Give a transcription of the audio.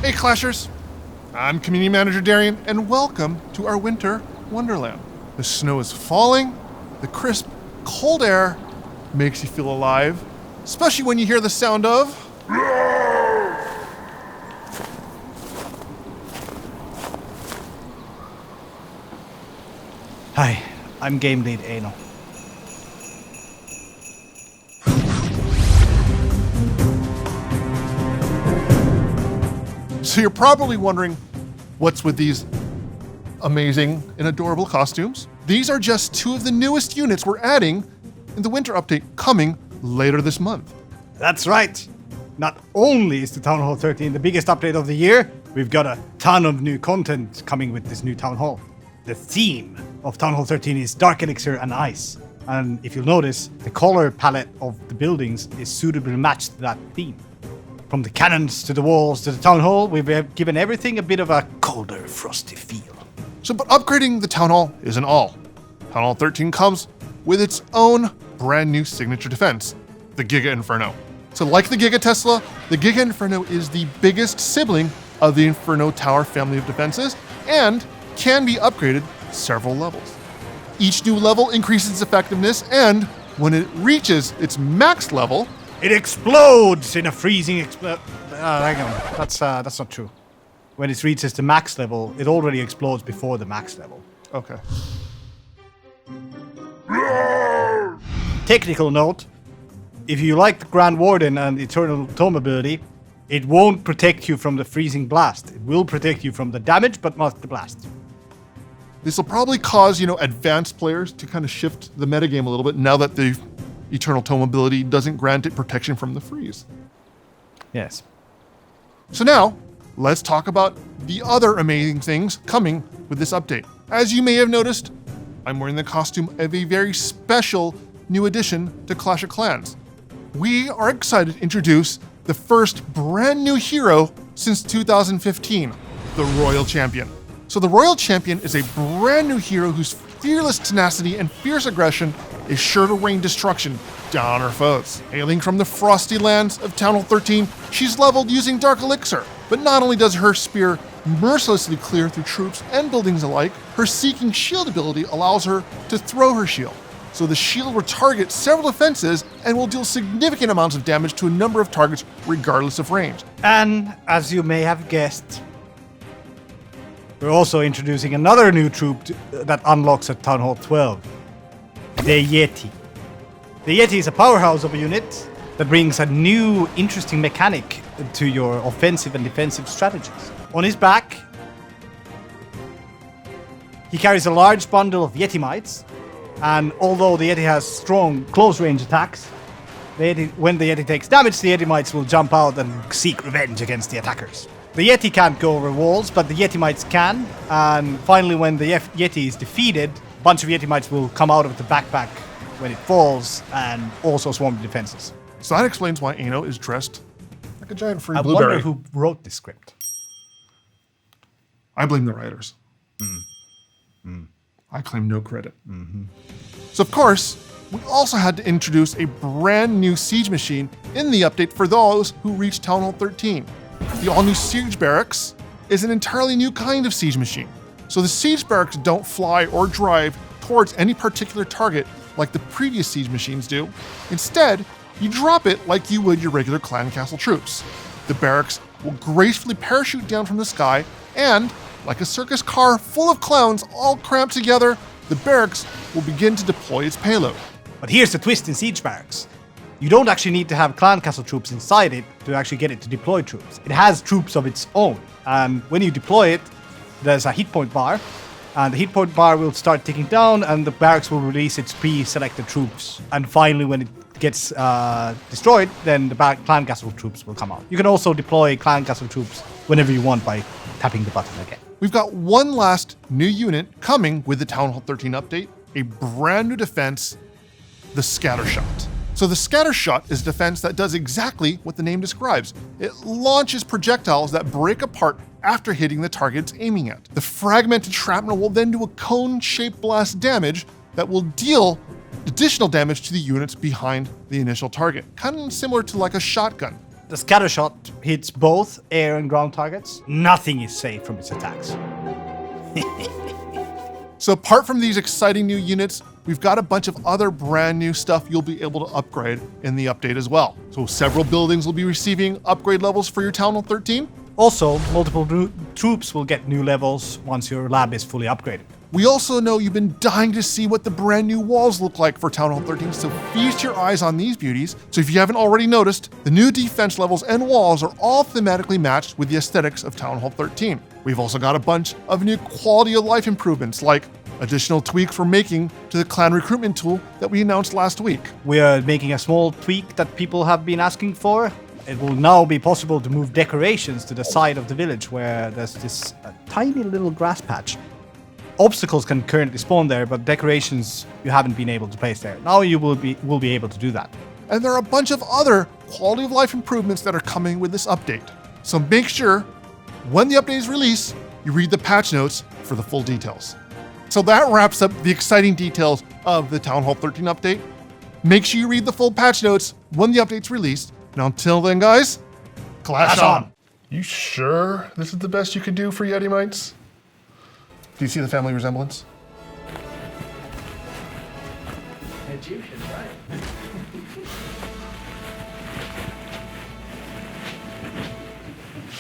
Hey Clashers, I'm Community Manager Darian, and welcome to our winter wonderland. The snow is falling, the crisp, cold air makes you feel alive, especially when you hear the sound of... Hi, I'm Game Lead Anal. So you're probably wondering, what's with these amazing and adorable costumes? These are just two of the newest units we're adding in the winter update coming later this month. That's right. Not only is the Town Hall 13 the biggest update of the year, we've got a ton of new content coming with this new Town Hall. The theme of Town Hall 13 is Dark Elixir and Ice. And if you'll notice, the color palette of the buildings is suitably matched to that theme. From the cannons to the walls to the Town Hall, we've given everything a bit of a colder, frosty feel. But upgrading the Town Hall isn't all. Town Hall 13 comes with its own brand new signature defense, the Giga Inferno. So like the Giga Tesla, the Giga Inferno is the biggest sibling of the Inferno Tower family of defenses and can be upgraded several levels. Each new level increases its effectiveness, and when it reaches its max level, it explodes in a freezing hang on, that's not true. When it reaches the max level, it already explodes before the max level. Okay. Technical note, if you like the Grand Warden and Eternal Tome ability, it won't protect you from the freezing blast. It will protect you from the damage, but not the blast. This will probably cause, advanced players to kind of shift the metagame a little bit now that the Eternal Tome ability doesn't grant it protection from the freeze. Yes. So now, let's talk about the other amazing things coming with this update. As you may have noticed, I'm wearing the costume of a very special new addition to Clash of Clans. We are excited to introduce the first brand new hero since 2015, the Royal Champion. So the Royal Champion is a brand new hero whose fearless tenacity and fierce aggression is sure to rain destruction down on her foes. Hailing from the frosty lands of Town Hall 13, she's leveled using Dark Elixir. But not only does her spear mercilessly clear through troops and buildings alike, her Seeking Shield ability allows her to throw her shield. So the shield will target several defenses and will deal significant amounts of damage to a number of targets regardless of range. And as you may have guessed, we're also introducing another new troop that unlocks at Town Hall 12. The Yeti. The Yeti is a powerhouse of a unit that brings a new, interesting mechanic to your offensive and defensive strategies. On his back, he carries a large bundle of Yeti mites, and although the Yeti has strong close-range attacks, when the Yeti takes damage, the Yeti mites will jump out and seek revenge against the attackers. The Yeti can't go over walls, but the Yeti mites can, and finally when the Yeti is defeated, a bunch of Yeti mites will come out of the backpack when it falls and also swarm the defenses. So that explains why Ano is dressed like a giant free I blueberry. wonder who wrote this script. I blame the writers. I claim no credit. So of course, we also had to introduce a brand new siege machine in the update for those who reached Town Hall 13. The all-new Siege Barracks is an entirely new kind of siege machine. So the Siege Barracks don't fly or drive towards any particular target like the previous siege machines do. Instead, you drop it like you would your regular clan castle troops. The barracks will gracefully parachute down from the sky, and like a circus car full of clowns all cramped together, the barracks will begin to deploy its payload. But here's the twist in Siege Barracks. You don't actually need to have clan castle troops inside it to actually get it to deploy troops. It has troops of its own, and when you deploy it, there's a hit point bar, and the hit point bar will start ticking down, and the barracks will release its pre-selected troops. And finally, when it gets destroyed, then the clan castle troops will come out. You can also deploy clan castle troops whenever you want by tapping the button again. We've got one last new unit coming with the Town Hall 13 update, a brand new defense, the Scattershot. So the Scattershot is a defense that does exactly what the name describes. It launches projectiles that break apart after hitting the target it's aiming at. The fragmented shrapnel will then do a cone-shaped blast damage that will deal additional damage to the units behind the initial target, kind of similar to like a shotgun. The Scattershot hits both air and ground targets. Nothing is safe from its attacks. So apart from these exciting new units, we've got a bunch of other brand new stuff you'll be able to upgrade in the update as well. So several buildings will be receiving upgrade levels for your Town Hall 13. Also, multiple troops will get new levels once your lab is fully upgraded. We also know you've been dying to see what the brand new walls look like for Town Hall 13, so feast your eyes on these beauties. So if you haven't already noticed, the new defense levels and walls are all thematically matched with the aesthetics of Town Hall 13. We've also got a bunch of new quality of life improvements, like additional tweaks we're making to the clan recruitment tool that we announced last week. We are making a small tweak that people have been asking for. It will now be possible to move decorations to the side of the village where there's this tiny little grass patch. Obstacles can currently spawn there, but decorations you haven't been able to place there. Now you will be able to do that. And there are a bunch of other quality of life improvements that are coming with this update. So make sure when the update is released, you read the patch notes for the full details. So that wraps up the exciting details of the Town Hall 13 update. Make sure you read the full patch notes when the update's released. And until then, guys, clash on! You sure this is the best you could do for Yeti Mites? Do you see the family resemblance? Egyptian, right?